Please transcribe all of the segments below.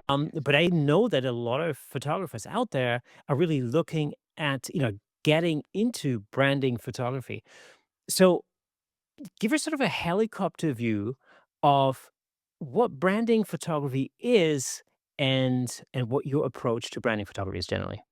But I know that a lot of photographers out there are really looking at, getting into branding photography. So give us sort of a helicopter view of what branding photography is and what your approach to branding photography is generally.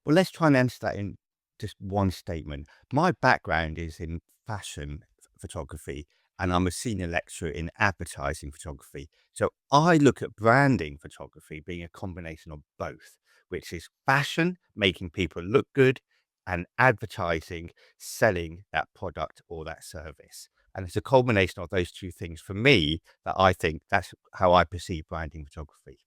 Well, let's try and answer that in just one statement. My background is in fashion photography, and I'm a senior lecturer in advertising photography. So I look at branding photography being a combination of both, which is fashion, making people look good, and advertising, selling that product or that service. And it's a combination of those two things for me that I think that's how I perceive branding photography.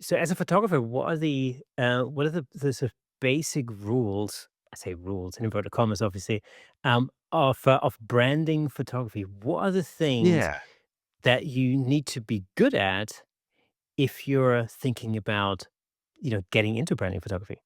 So as a photographer, what are the sort of basic rules? I say rules in inverted commas, obviously, of branding photography. What are the things Yeah. that you need to be good at if you're thinking about, getting into branding photography?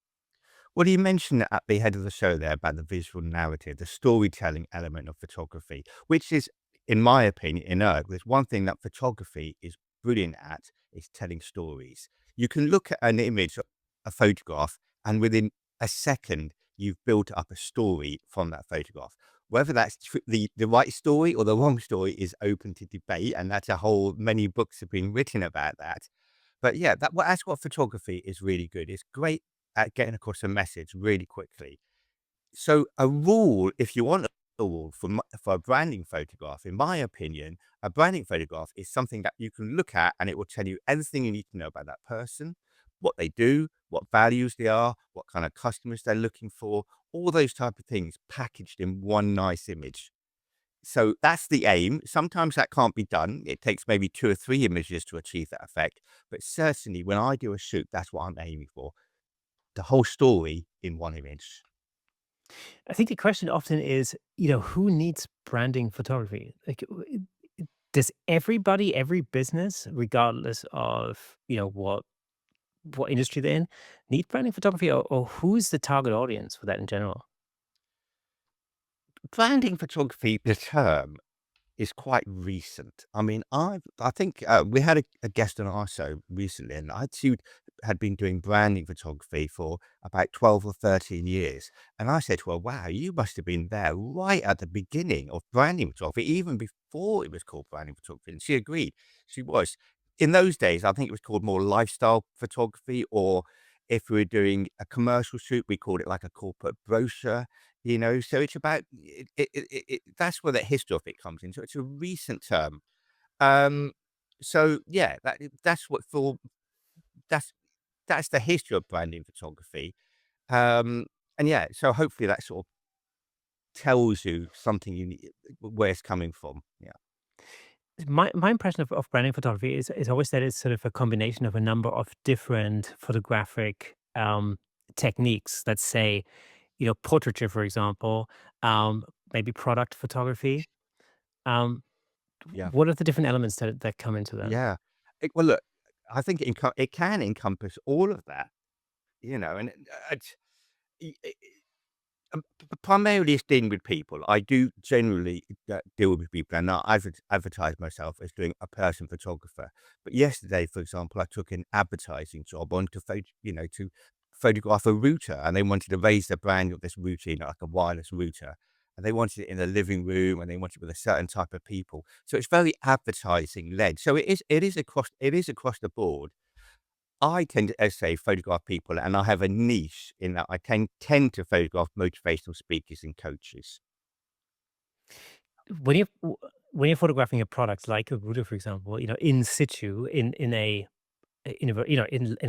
Well, you mentioned at the head of the show there about the visual narrative, the storytelling element of photography, which is, in my opinion, inert. There's one thing that photography is brilliant at is telling stories. You can look at an image, a photograph, and within a second, you've built up a story from that photograph. Whether that's the right story or the wrong story is open to debate, and that's a whole many books have been written about that. But yeah, that's what photography is really good. It's great at getting across a message really quickly. So a rule, if you want a rule for a branding photograph, in my opinion, a branding photograph is something that you can look at and it will tell you everything you need to know about that person, what they do, what values they are, what kind of customers they're looking for, all those type of things packaged in one nice image. So that's the aim. Sometimes that can't be done. It takes maybe 2 or 3 images to achieve that effect. But certainly when I do a shoot, that's what I'm aiming for. The whole story in one image. I think the question often is, who needs branding photography? Like, does everybody, every business, regardless of what industry they're in, need branding photography, or who's the target audience for that in general? Branding photography, the term, is quite recent. I mean, I think, we had a guest on our show recently, and she had been doing branding photography for about 12 or 13 years. And I said to her, "Wow, you must have been there right at the beginning of branding photography, even before it was called branding photography." And she agreed. She was. In those days, I think it was called more lifestyle photography, or if we were doing a commercial shoot, we called it like a corporate brochure. So it's about that's where the history of it comes in. So it's a recent term. Um, so yeah, that's what for that's that's the history of branding photography. Um, and yeah, so hopefully that sort of tells you something you need, where it's coming from. Yeah, My impression of branding photography is always that it's sort of a combination of a number of different photographic techniques. Let's say, portraiture, for example, maybe product photography. Um, yeah, what are the different elements that come into that? yeah. Well, look, I think it can encompass all of that. And primarily it's dealing with people. I do generally deal with people, and I advertise myself as doing a person photographer. But yesterday, for example, I took an advertising job on to photograph a router, and they wanted to raise the brand of this router, like a wireless router. And they wanted it in the living room, and they wanted it with a certain type of people. So it's very advertising led. So it is across the board. I tend to, as I say, photograph people, and I have a niche in that I tend to photograph motivational speakers and coaches. When you're photographing a product like a router, for example, in situ, in a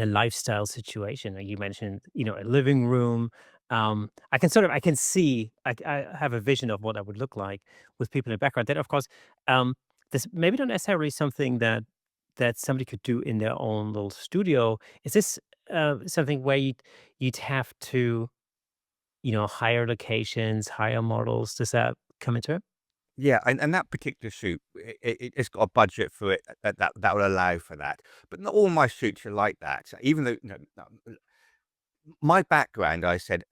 lifestyle situation, like you mentioned, a living room. I can see, I have a vision of what that would look like with people in the background. Then, of course, this maybe not necessarily something that somebody could do in their own little studio. Is this something where you'd have to, hire locations, hire models? Does that come into it? Yeah, and that particular shoot, it's got a budget for it that will allow for that. But not all my shoots are like that. So even though no, my background, I said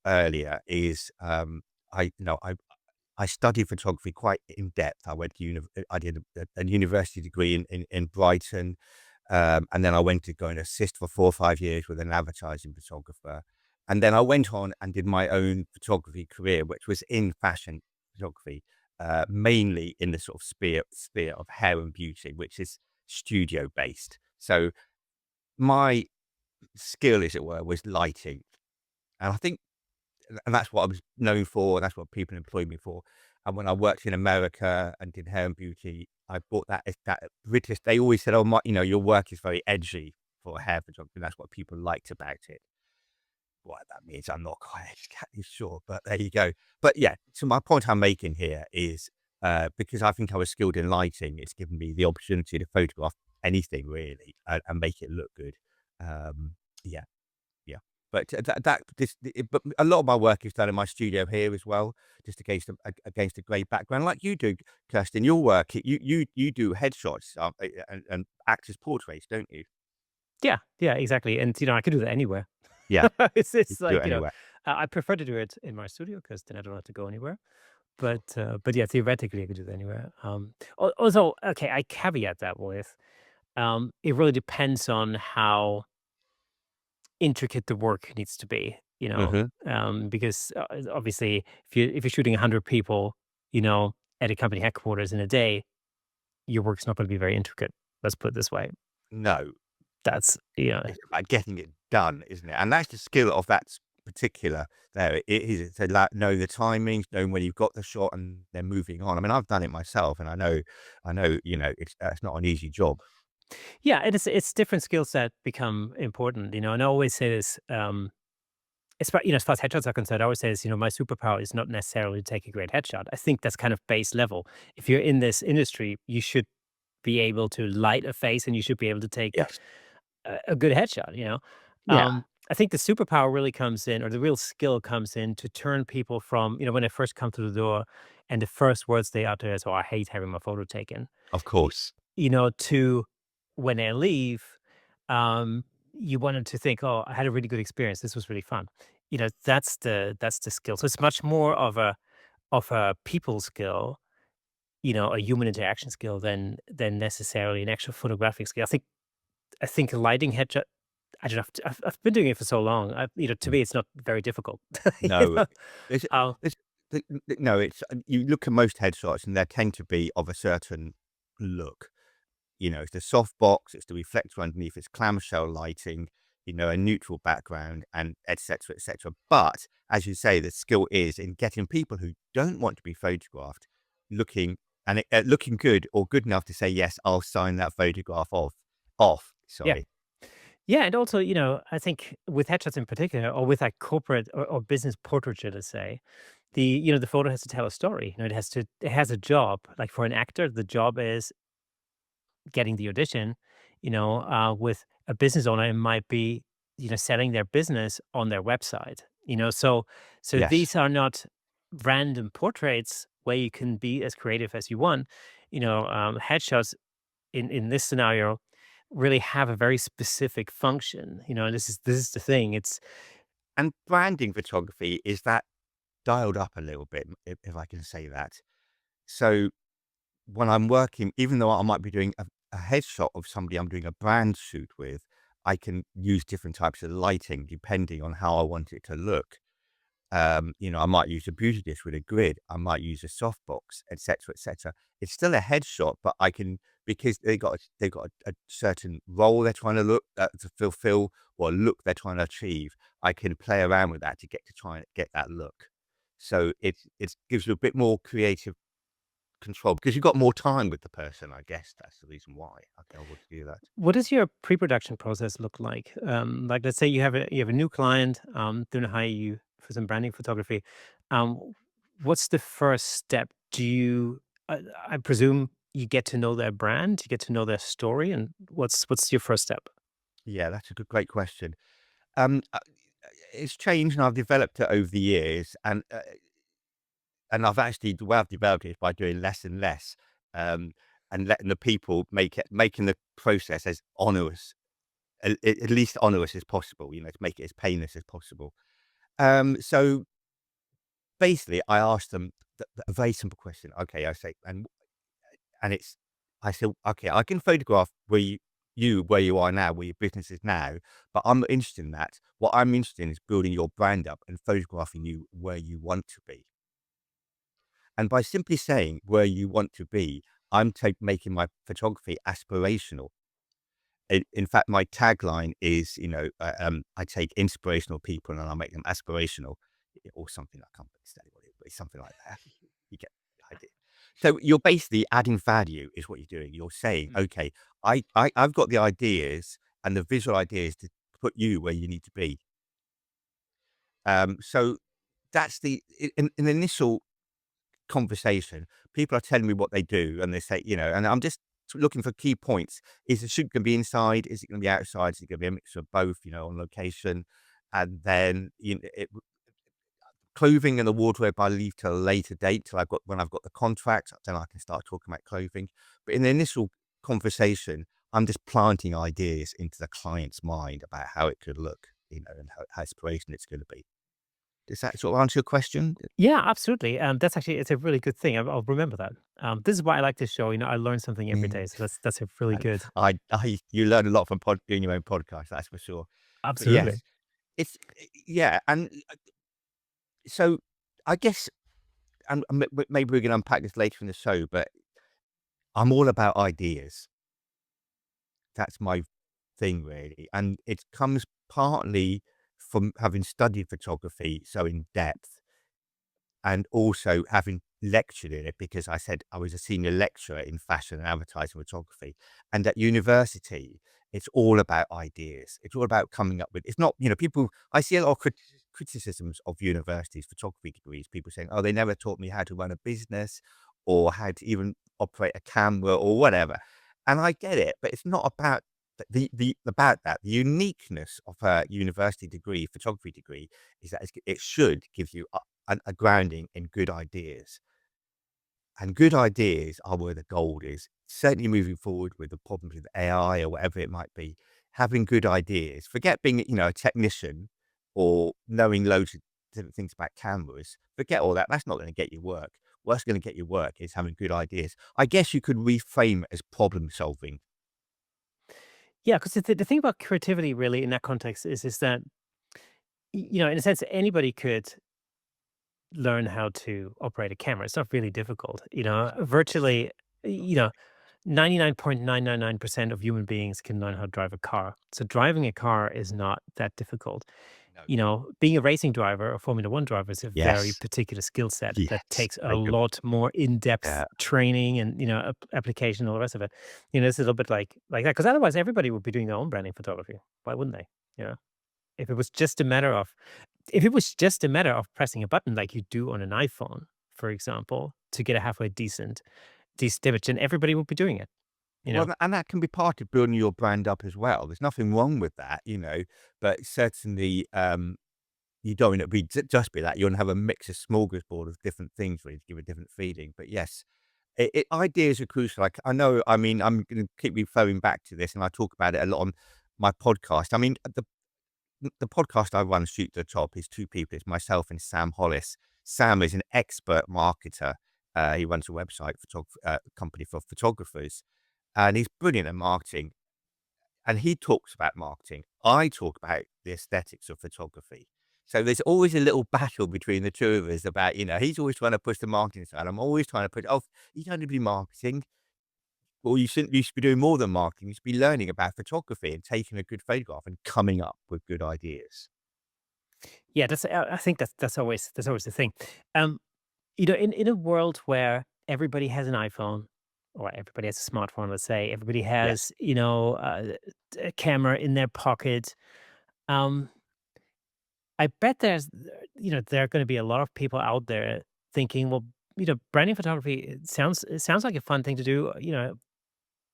earlier, is I you know I studied photography quite in depth. I did a university degree in Brighton. And then I went to go and assist for 4 or 5 years with an advertising photographer. And then I went on and did my own photography career, which was in fashion photography, mainly in the sort of sphere of hair and beauty, which is studio based. So my skill, as it were, was lighting. And I think and that's what I was known for, that's what people employed me for. And when I worked in America and did hair and beauty, I brought that British they always said, "Oh, my your work is very edgy for a hair photography," and that's what people liked about it. What that means, I'm not quite exactly sure, but there you go. But yeah, so my point I'm making here is, because I think I was skilled in lighting, it's given me the opportunity to photograph anything really, and make it look good. Yeah. Yeah, but but a lot of my work is done in my studio here as well, just against a great background like you do, Kirsten. Your work, you do headshots, and actors' portraits, don't you? Yeah, yeah, exactly, and, I could do that anywhere. Yeah, you It's can do it like, anywhere. I prefer to do it in my studio because then I don't have to go anywhere, but yeah, theoretically, I could do that anywhere, also, okay, I caveat that with, it really depends on how intricate the work needs to be, Mhm. because, obviously, if you're shooting 100 people, you know, at a company headquarters in a day, your work's not gonna be very intricate. Let's put it this way. No, That's it's about getting it done, isn't it? And that's the skill of that particular there. It is to know the timings, knowing when you've got the shot, and then moving on. I mean, I've done it myself, and I know, it's not an easy job. yeah, it's different skill set become important, and I always say this, as far as headshots are concerned, I always say this, my superpower is not necessarily to take a great headshot. I think that's kind of base level. If you're in this industry, you should be able to light a face and you should be able to take Yes. a good headshot. Yeah, I think the superpower really comes in, or the real skill comes in to turn people from, when they first come through the door and the first words they utter is, "Oh, I hate having my photo taken," of y- course. to when they leave, um, you want them to think, "Oh, I had a really good experience. This was really fun." That's the skill. So it's much more of a people skill, a human interaction skill than necessarily an actual photographic skill. I think a lighting headshot. I don't know. I've been doing it for so long. To Mm. me, it's not very difficult. You No, know? there's Uh, there's no, it's you look at most headshots and they tend to be of a certain look. It's the soft box, it's the reflector underneath, it's clamshell lighting, a neutral background, and et cetera, et cetera. But as you say, the skill is in getting people who don't want to be photographed looking looking good or good enough to say, "Yes, I'll sign that photograph off." yeah, Sorry. yeah, and also, I think with headshots in particular, or with like corporate or business portraiture, let's say, the photo has to tell a story. It has a job. Like for an actor, the job is getting the audition. With a business owner, it might be selling their business on their website. So Yes. these are not random portraits where you can be as creative as you want. Headshots in this scenario really have a very specific function. And this is the thing. It's And branding photography, is that dialed up a little bit, if I can say that. So when I'm working, even though I might be doing a headshot of somebody I'm doing a brand shoot with, I can use different types of lighting depending on how I want it to look. I might use a beauty dish with a grid. I might use a softbox, et cetera, et cetera. It's still a headshot, but I can because they got a certain role they're trying to look to fulfill or look they're trying to achieve. I can play around with that to try and get that look. So it gives you a bit more creative control because you've got more time with the person. I guess that's the reason why I've been able to do that. What does your pre-production process look like? Like, let's say you have a new client, doing to hire you for some branding photography. Um, what's the first step? I presume you get to know their brand, you get to know their story, and what's your first step? Yeah, that's a great question. Um, uh, it's changed and I've developed it over the years, and I've actually the way I've developed it is by doing less and less, um, and letting the people making the process as onerous, at least onerous as possible. To make it as painless as possible. So basically, I asked them a very simple question. Okay, I say, and it's, I said, okay, I can photograph where you where you are now, where your business is now, but I'm not interested in that. What I'm interested in is building your brand up and photographing you where you want to be. And by simply saying where you want to be, I'm making my photography aspirational. In fact, my tagline is, I take inspirational people and I make them aspirational, or something. I can't understand what it is, but it's something like that. You get the idea. So you're basically adding value, is what you're doing. You're saying, Mm. okay, I've got the ideas and the visual ideas to put you where you need to be. So that's in the initial conversation, people are telling me what they do, and they say, and I'm just looking for key points. Is the shoot going to be inside? Is it going to be outside? Is it going to be a mixture of both? On location, and then clothing and the wardrobe I leave till a later date, till when I've got the contract, then I can start talking about clothing. But in the initial conversation, I'm just planting ideas into the client's mind about how it could look, and how aspirational it's going to be. Does that sort of answer your question? Yeah, absolutely. That's actually it's a really good thing. I'll remember that. This is why I like this show. I learn something every Yeah. day, so that's a really And good. you learn a lot from doing your own podcast, that's for sure. But Absolutely. yes, yeah, and so I guess, and maybe we can unpack this later in the show, but I'm all about ideas. That's my thing, really, and it comes partly from having studied photography so in depth, and also having lectured in it, because I said I was a senior lecturer in fashion and advertising photography. And at university, it's all about ideas. It's all about coming up with, it's not, people, I see a lot of criticisms of universities, photography degrees, people saying, oh, they never taught me how to run a business or how to even operate a camera or whatever. And I get it, but it's not about about that. The uniqueness of a university degree, photography degree, is that it should give you a grounding in good ideas. And good ideas are where the gold is. Certainly moving forward with the problems with AI or whatever it might be, having good ideas. Forget being, a technician or knowing loads of different things about cameras. Forget all that. That's not going to get you work. What's going to get you work is having good ideas. I guess you could reframe it as problem solving. Yeah, because the thing about creativity, really, in that context, is that in a sense, anybody could learn how to operate a camera. It's not really difficult. Virtually, you know, 99.999% of human beings can learn how to drive a car. So driving a car is not that difficult. No. Being a racing driver or Formula One driver is a very Yes. particular skill set that Yes. takes a Very good. lot more in-depth Yeah. training and application and all the rest of it. It's a little bit like that because otherwise everybody would be doing their own branding photography. Why wouldn't they? You know, if it was just a matter of if it was just a matter of pressing a button like you do on an iPhone, for example, to get a halfway decent image, then everybody would be doing it. You Well, know. and that can be part of building your brand up as well. There's nothing wrong with that, but certainly, you don't want it to be just be that. You want to have a mix of smorgasbord of different things really to give a different feeling. But yes, ideas are crucial. Like I know, I mean, I'm going to keep referring back to this, and I talk about it a lot on my podcast. I mean, the podcast I run, Shoot to the Top, is two people. It's myself and Sam Hollis. Sam is an expert marketer. He runs a website company for photographers, and he's brilliant at marketing. And he talks about marketing. I talk about the aesthetics of photography. So there's always a little battle between the two of us about, he's always trying to push the marketing side. I'm always trying to push, oh, you don't need to be marketing. Well, you should be doing more than marketing. You should be learning about photography and taking a good photograph and coming up with good ideas. Yeah, I think that's always the thing. Um, in a world where everybody has an iPhone or everybody has a smartphone, let's say, everybody Yes. has, a camera in their pocket. Um, I bet there are going to be a lot of people out there thinking, well, branding photography it sounds like a fun thing to do,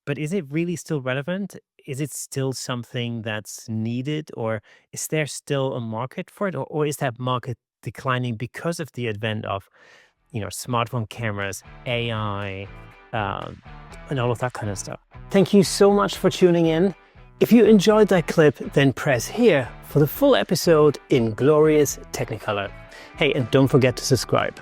but is it really still relevant? Is it still something that's needed, or is there still a market for it, or is that market declining because of the advent of smartphone cameras, AI, um, and all of that kind of stuff? Thank you so much for tuning in. If you enjoyed that clip, then press here for the full episode in glorious Technicolor. Hey, and don't forget to subscribe.